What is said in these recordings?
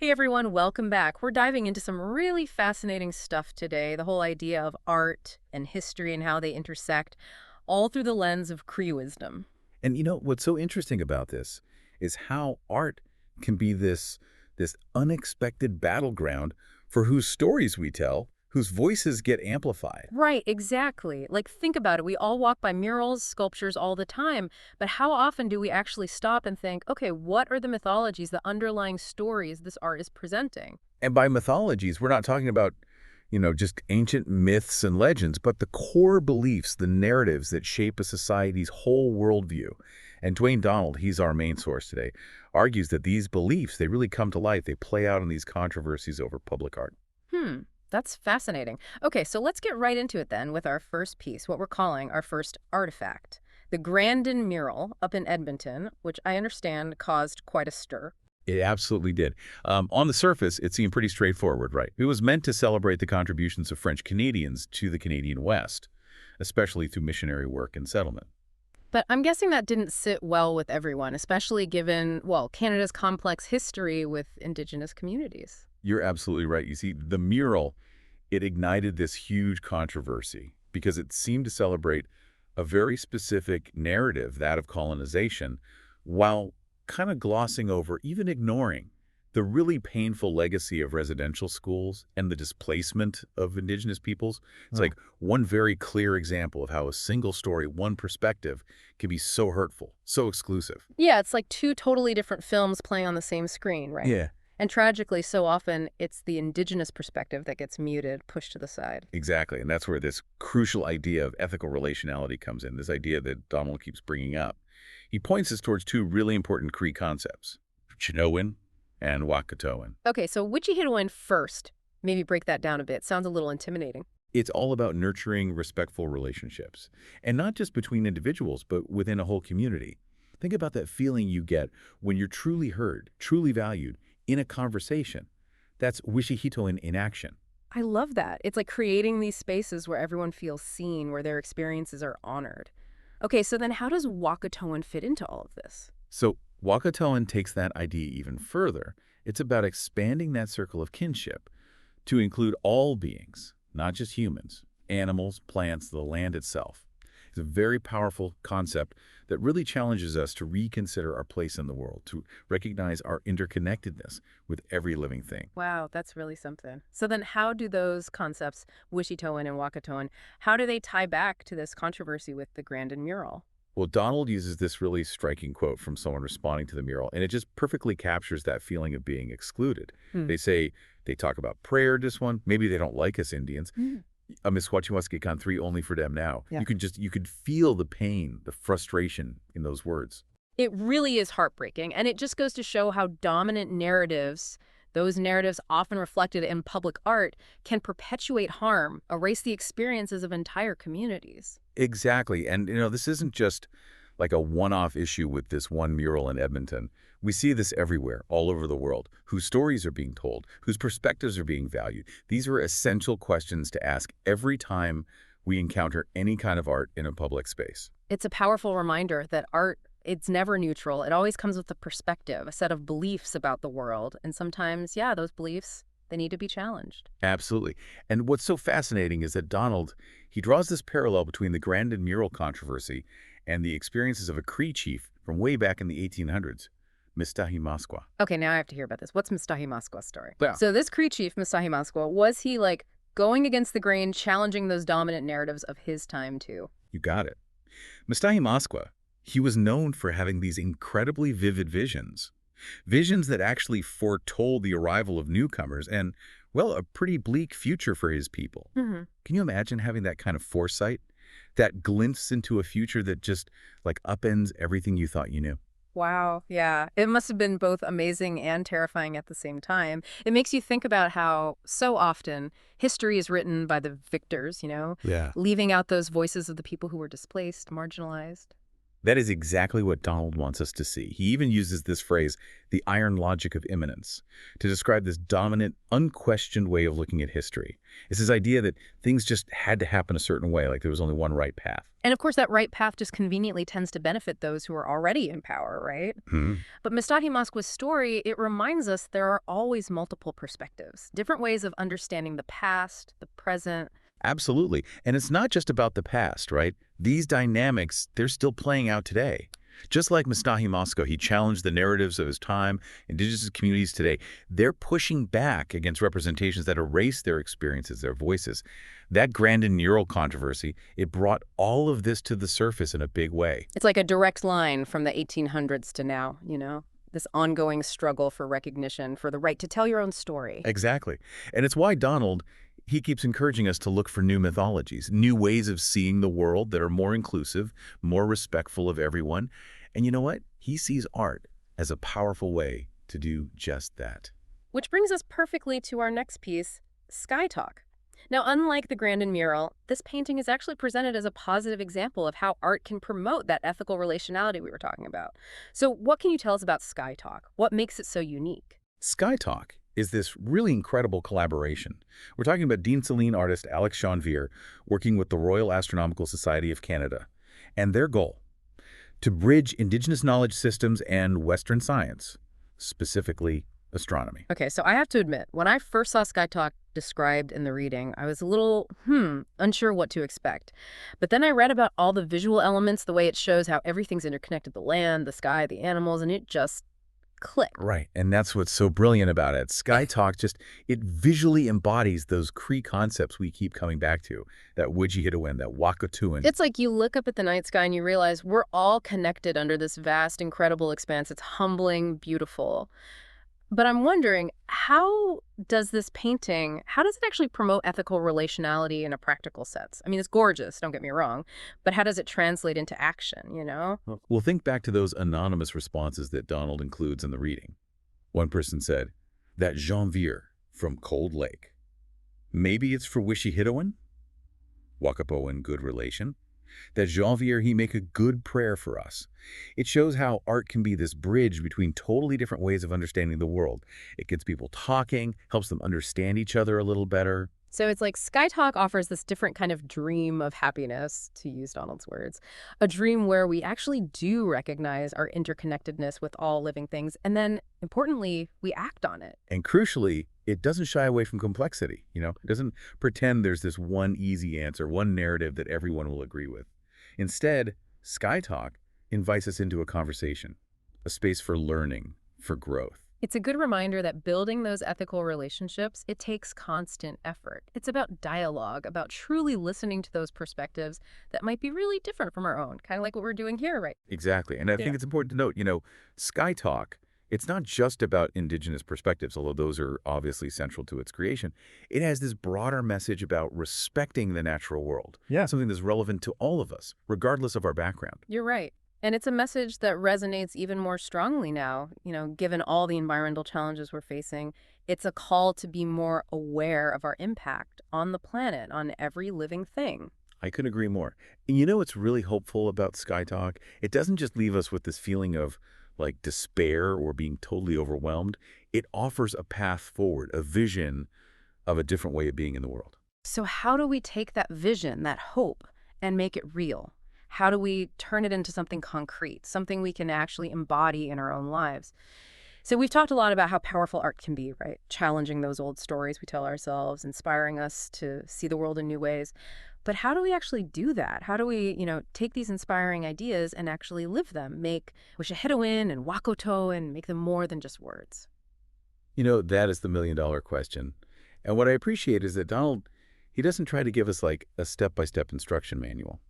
Hey everyone, welcome back. We're diving into some really fascinating stuff today. The whole idea of art and history and how they intersect, all through the lens of Cree wisdom. And what's so interesting about this is how art can be this unexpected battleground for whose stories we tell, whose voices get amplified. Right, exactly. Like, think about it. We all walk by murals, sculptures all the time, but how often do we actually stop and think, okay, what are the mythologies, the underlying stories this art is presenting? And by mythologies, we're not talking about, just ancient myths and legends, but the core beliefs, the narratives that shape a society's whole worldview. And Dwayne Donald, he's our main source today, argues that these beliefs, they really come to life. They play out in these controversies over public art. Hmm, that's fascinating. Okay, so let's get right into it then with our first piece, what we're calling our first artifact. The Grandin mural up in Edmonton, which I understand caused quite a stir. It absolutely did. On the surface, it seemed pretty straightforward, right? It was meant to celebrate the contributions of French Canadians to the Canadian West, especially through missionary work and settlement. But I'm guessing that didn't sit well with everyone, especially given, well, Canada's complex history with Indigenous communities. You're absolutely right. You see, the mural, it ignited this huge controversy because it seemed to celebrate a very specific narrative, that of colonization, while kind of glossing over, even ignoring, the really painful legacy of residential schools and the displacement of Indigenous peoples. It's Oh. like one very clear example of how a single story, one perspective, can be so hurtful, so exclusive. Yeah, it's like two totally different films playing on the same screen, right? Yeah, And tragically, so often, it's the Indigenous perspective that gets muted, pushed to the side. exactly. And that's where this crucial idea of ethical relationality comes in, this idea that Donald keeps bringing up. He points us towards two really important Cree concepts, wicihitowin and wahkohtowin. Okay, so wicihitowin first. Maybe break that down a bit. Sounds a little intimidating. It's all about nurturing respectful relationships, and not just between individuals, but within a whole community. Think about that feeling you get when you're truly heard, truly valued in a conversation. That's wicihitowin in action. I love that. It's like creating these spaces where everyone feels seen, where their experiences are honored. Okay, so then how does wahkohtowin fit into all of this? So wahkohtowin takes that idea even further. It's about expanding that circle of kinship to include all beings, not just humans, animals, plants, the land itself. It's a very powerful concept that really challenges us to reconsider our place in the world, to recognize our interconnectedness with every living thing. Wow, that's really something. So then how do those concepts, wishitoan and wahkohtowin, how do they tie back to this controversy with the Grandin mural? Well, Donald uses this really striking quote from someone responding to the mural, and it just perfectly captures that feeling of being excluded. Hmm. They talk about prayer, this one. Maybe they don't like us Indians. Mm. Amiswachimwaskikan 3 only for them now. Yeah. You could feel the pain, the frustration in those words. It really is heartbreaking, and it just goes to show how dominant narratives, those narratives often reflected in public art, can perpetuate harm, erase the experiences of entire communities. Exactly. And, this isn't just like a one-off issue with this one mural in Edmonton. We see this everywhere, all over the world, whose stories are being told, whose perspectives are being valued. These are essential questions to ask every time we encounter any kind of art in a public space. It's a powerful reminder that art, it's never neutral. It always comes with a perspective, a set of beliefs about the world. And sometimes, yeah, those beliefs, they need to be challenged. Absolutely. And what's so fascinating is that Donald, he draws this parallel between the Grandin mural controversy and the experiences of a Cree chief from way back in the 1800s, Mistahimaskwa. Okay, now I have to hear about this. What's Mustahi Masqua's story? Yeah. So this Cree chief, Mustahi Masqua, was he like going against the grain, challenging those dominant narratives of his time too? You got it. Mistahimaskwa, he was known for having these incredibly vivid visions. Visions that actually foretold the arrival of newcomers and, well, a pretty bleak future for his people. Hmm. Can you imagine having that kind of foresight? That glimpse into a future that just, like, upends everything you thought you knew? Wow, yeah. It must have been both amazing and terrifying at the same time. It makes you think about how so often history is written by the victors, Yeah. leaving out those voices of the people who were displaced, marginalized. That is exactly what Donald wants us to see. He even uses this phrase, the iron logic of immanence, to describe this dominant, unquestioned way of looking at history. It's this idea that things just had to happen a certain way, like there was only one right path. And of course, that right path just conveniently tends to benefit those who are already in power, right? Hmm. But Mistahi Moskwa's story, it reminds us there are always multiple perspectives, different ways of understanding the past, the present. Absolutely. And it's not just about the past, right? These dynamics, they're still playing out today. Just like Mustahi Moskwa, he challenged the narratives of his time. Indigenous communities today, they're pushing back against representations that erase their experiences, their voices. That Grandin mural controversy, it brought all of this to the surface in a big way. It's like a direct line from the 1800s to now, this ongoing struggle for recognition, for the right to tell your own story. Exactly. And it's why Donald, he keeps encouraging us to look for new mythologies, new ways of seeing the world that are more inclusive, more respectful of everyone. And you know what? He sees art as a powerful way to do just that. Which brings us perfectly to our next piece, Sky Talk. Now, unlike the Grandin mural, this painting is actually presented as a positive example of how art can promote that ethical relationality we were talking about. So what can you tell us about Sky Talk? What makes it so unique? Sky Talk is this really incredible collaboration. We're talking about Dean Celine artist Alex Janvier working with the Royal Astronomical Society of Canada, and their goal, to bridge Indigenous knowledge systems and Western science, specifically astronomy. Okay, so I have to admit, when I first saw Sky Talk described in the reading, I was a little, unsure what to expect. But then I read about all the visual elements, the way it shows how everything's interconnected, the land, the sky, the animals, and it just clicked. Right, and that's what's so brilliant about it. Sky Talk it visually embodies those Cree concepts we keep coming back to, that wicihitowin, that wahkohtowin. It's like you look up at the night sky and you realize we're all connected under this vast, incredible expanse. It's humbling, beautiful. But I'm wondering, how does it actually promote ethical relationality in a practical sense? I mean, it's gorgeous, don't get me wrong, but how does it translate into action? Well, think back to those anonymous responses that Donald includes in the reading. One person said, that Janvier from Cold Lake. Maybe it's for wicihitowin? Wakapowin, good relation. That Janvier, he make a good prayer for us. It shows how art can be this bridge between totally different ways of understanding the world. It gets people talking, helps them understand each other a little better. So it's like Sky Talk offers this different kind of dream of happiness, to use Donald's words. A dream where we actually do recognize our interconnectedness with all living things, and then, importantly, we act on it. And crucially, it doesn't shy away from complexity. It doesn't pretend there's this one easy answer, one narrative that everyone will agree with. Instead, Sky Talk invites us into a conversation, a space for learning, for growth. It's a good reminder that building those ethical relationships, it takes constant effort. It's about dialogue, about truly listening to those perspectives that might be really different from our own, kind of like what we're doing here, right? Exactly. And I think it's important to note, Sky Talk, it's not just about Indigenous perspectives, although those are obviously central to its creation. It has this broader message about respecting the natural world. Yeah. Something that's relevant to all of us, regardless of our background. You're right. And it's a message that resonates even more strongly now, given all the environmental challenges we're facing. It's a call to be more aware of our impact on the planet, on every living thing. I couldn't agree more. And what's really hopeful about Sky Talk? It doesn't just leave us with this feeling of like despair or being totally overwhelmed. It offers a path forward, a vision of a different way of being in the world. So how do we take that vision, that hope, and make it real? How do we turn it into something concrete, something we can actually embody in our own lives? So we've talked a lot about how powerful art can be, right? Challenging those old stories we tell ourselves, inspiring us to see the world in new ways. But how do we actually do that? How do we, take these inspiring ideas and actually live them, make wicihitowin and wahkohtowin, make them more than just words? That is the million-dollar question. And what I appreciate is that Donald, he doesn't try to give us like a step-by-step instruction manual.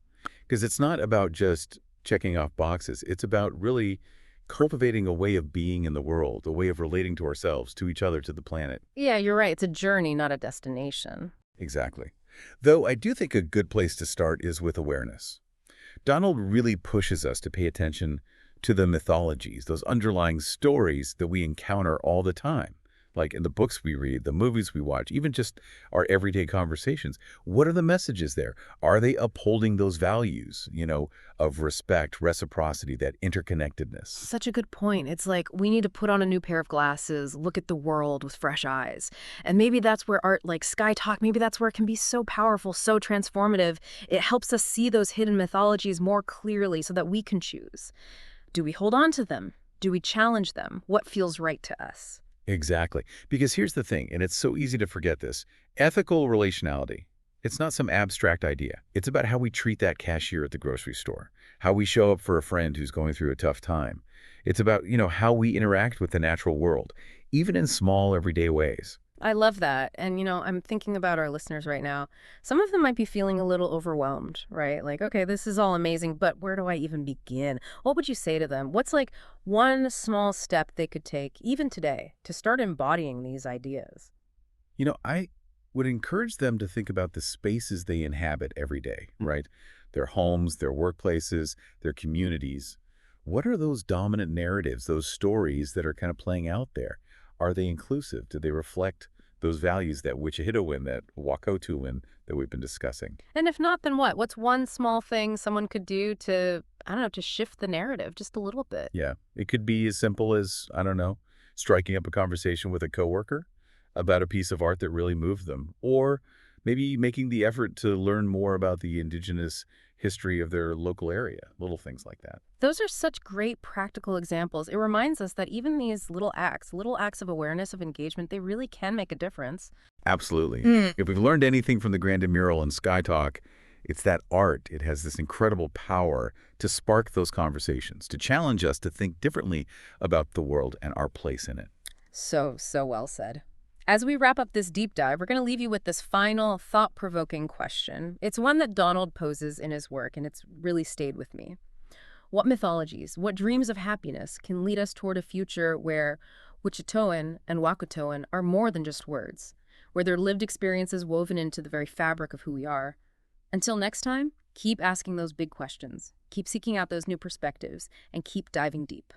Because it's not about just checking off boxes. It's about really cultivating a way of being in the world, a way of relating to ourselves, to each other, to the planet. Yeah, you're right. It's a journey, not a destination. Exactly. Though I do think a good place to start is with awareness. Donald really pushes us to pay attention to the mythologies, those underlying stories that we encounter all the time. Like in the books we read, the movies we watch, even just our everyday conversations. What are the messages there? Are they upholding those values, of respect, reciprocity, that interconnectedness? Such a good point. It's like we need to put on a new pair of glasses, look at the world with fresh eyes. And maybe that's where art like Sky Talk, maybe that's where it can be so powerful, so transformative. It helps us see those hidden mythologies more clearly so that we can choose. Do we hold on to them? Do we challenge them? What feels right to us? Exactly. Because here's the thing, and it's so easy to forget this. Ethical relationality, it's not some abstract idea. It's about how we treat that cashier at the grocery store, how we show up for a friend who's going through a tough time. It's about, how we interact with the natural world, even in small everyday ways. I love that. And, I'm thinking about our listeners right now. Some of them might be feeling a little overwhelmed, right? Like, okay, this is all amazing, but where do I even begin? What would you say to them? What's like one small step they could take, even today, to start embodying these ideas? I would encourage them to think about the spaces they inhabit every day, right? Their homes, their workplaces, their communities. What are those dominant narratives, those stories that are kind of playing out there? Are they inclusive? Do they reflect those values, that wicihitowin, that wahkohtowin that we've been discussing? And if not, then what? What's one small thing someone could do to, I don't know, to shift the narrative just a little bit? Yeah, it could be as simple as, I don't know, striking up a conversation with a coworker about a piece of art that really moved them, or maybe making the effort to learn more about the indigenous history of their local area, little things like that. Those are such great practical examples. It reminds us that even these little acts of awareness, of engagement, they really can make a difference. Absolutely. If we've learned anything from the Grand Mural and Sky Talk, it's that art, it has this incredible power to spark those conversations, to challenge us to think differently about the world and our place in it. So well said. As we wrap up this deep dive, we're going to leave you with this final thought-provoking question. It's one that Donald poses in his work, and it's really stayed with me. What mythologies, what dreams of happiness can lead us toward a future where wicihitowin and wahkohtowin are more than just words, where they're lived experiences woven into the very fabric of who we are? Until next time, keep asking those big questions, keep seeking out those new perspectives, and keep diving deep.